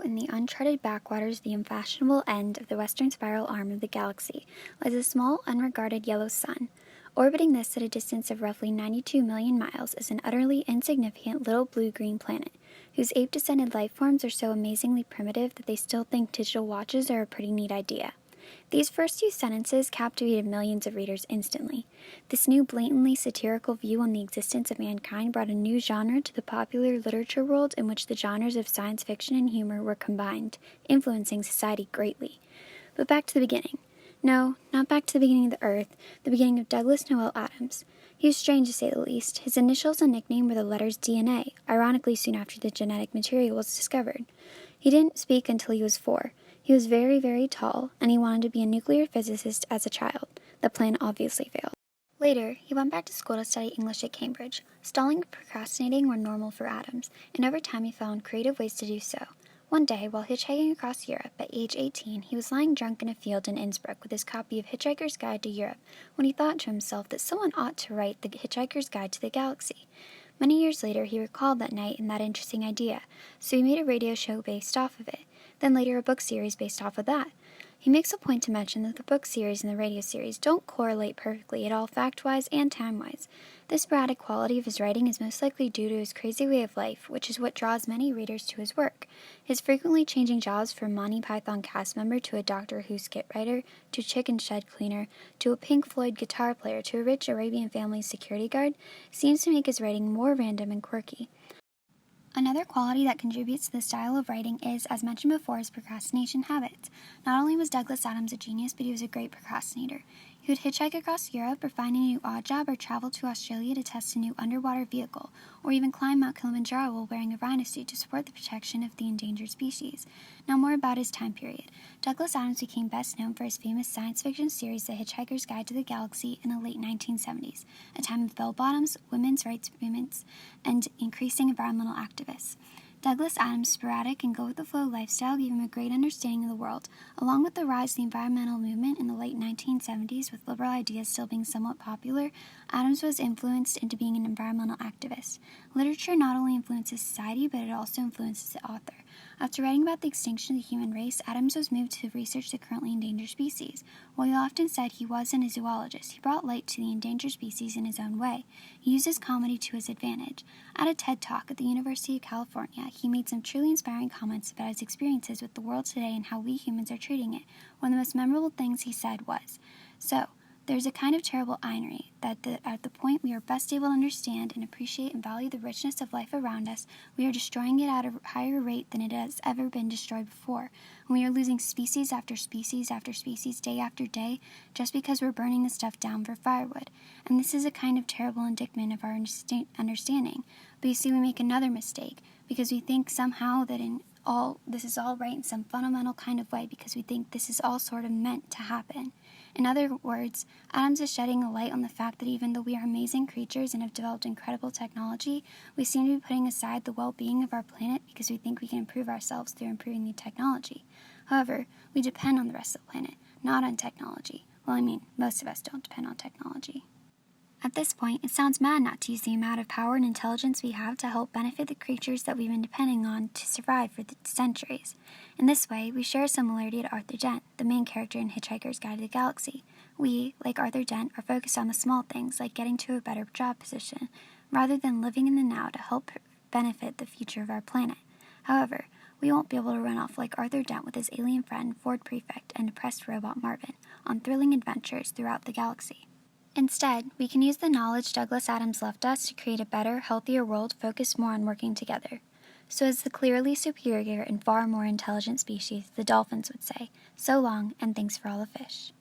in the uncharted backwaters, the unfashionable end of the western spiral arm of the galaxy, lies a small, unregarded yellow sun. Orbiting this at a distance of roughly 92 million miles is an utterly insignificant little blue-green planet, whose ape-descended life forms are so amazingly primitive that they still think digital watches are a pretty neat idea. These first few sentences captivated millions of readers instantly. This new blatantly satirical view on the existence of mankind brought a new genre to the popular literature world in which the genres of science fiction and humor were combined, influencing society greatly. But back to the beginning. No, not back to the beginning of the Earth, the beginning of Douglas Noel Adams. He was strange to say the least. His initials and nickname were the letters DNA, ironically soon after the genetic material was discovered. He didn't speak until he was 4. He was very, very tall, and he wanted to be a nuclear physicist as a child. The plan obviously failed. Later, he went back to school to study English at Cambridge. Stalling and procrastinating were normal for Adams, and over time he found creative ways to do so. One day, while hitchhiking across Europe at age 18, he was lying drunk in a field in Innsbruck with his copy of Hitchhiker's Guide to Europe when he thought to himself that someone ought to write the Hitchhiker's Guide to the Galaxy. Many years later, he recalled that night and that interesting idea, so he made a radio show based off of it, then later a book series based off of that. He makes a point to mention that the book series and the radio series don't correlate perfectly at all fact-wise and time-wise. This sporadic quality of his writing is most likely due to his crazy way of life, which is what draws many readers to his work. His frequently changing jobs from Monty Python cast member to a Doctor Who skit writer, to chicken shed cleaner, to a Pink Floyd guitar player, to a rich Arabian family's security guard, seems to make his writing more random and quirky. Another quality that contributes to the style of writing is, as mentioned before, his procrastination habits. Not only was Douglas Adams a genius, but he was a great procrastinator. He would hitchhike across Europe or find a new odd job or travel to Australia to test a new underwater vehicle, or even climb Mount Kilimanjaro while wearing a rhino suit to support the protection of the endangered species. Now more about his time period. Douglas Adams became best known for his famous science fiction series The Hitchhiker's Guide to the Galaxy in the late 1970s, a time of bell-bottoms, women's rights movements, and increasing environmental activists. Douglas Adams' sporadic and go-with-the-flow lifestyle gave him a great understanding of the world. Along with the rise of the environmental movement in the late 1970s, with liberal ideas still being somewhat popular, Adams was influenced into being an environmental activist. Literature not only influences society, but it also influences the author. After writing about the extinction of the human race, Adams was moved to research the currently endangered species. While he often said he wasn't a zoologist, he brought light to the endangered species in his own way. He used his comedy to his advantage. At a TED Talk at the University of California, he made some truly inspiring comments about his experiences with the world today and how we humans are treating it. One of the most memorable things he said was, "So, there's a kind of terrible irony that at the point we are best able to understand and appreciate and value the richness of life around us, we are destroying it at a higher rate than it has ever been destroyed before. And we are losing species after species after species day after day just because we're burning the stuff down for firewood. And this is a kind of terrible indictment of our understanding. But you see, we make another mistake because we think somehow that this is all right in some fundamental kind of way because we think this is all sort of meant to happen." In other words, Adams is shedding a light on the fact that even though we are amazing creatures and have developed incredible technology, we seem to be putting aside the well-being of our planet because we think we can improve ourselves through improving the technology. However, we depend on the rest of the planet, not on technology. Well, most of us don't depend on technology. At this point, it sounds mad not to use the amount of power and intelligence we have to help benefit the creatures that we've been depending on to survive for centuries. In this way, we share a similarity to Arthur Dent, the main character in Hitchhiker's Guide to the Galaxy. We, like Arthur Dent, are focused on the small things like getting to a better job position, rather than living in the now to help benefit the future of our planet. However, we won't be able to run off like Arthur Dent with his alien friend, Ford Prefect, and depressed robot Marvin, on thrilling adventures throughout the galaxy. Instead, we can use the knowledge Douglas Adams left us to create a better, healthier world focused more on working together. So as the clearly superior and far more intelligent species, the dolphins would say, "So long, and thanks for all the fish."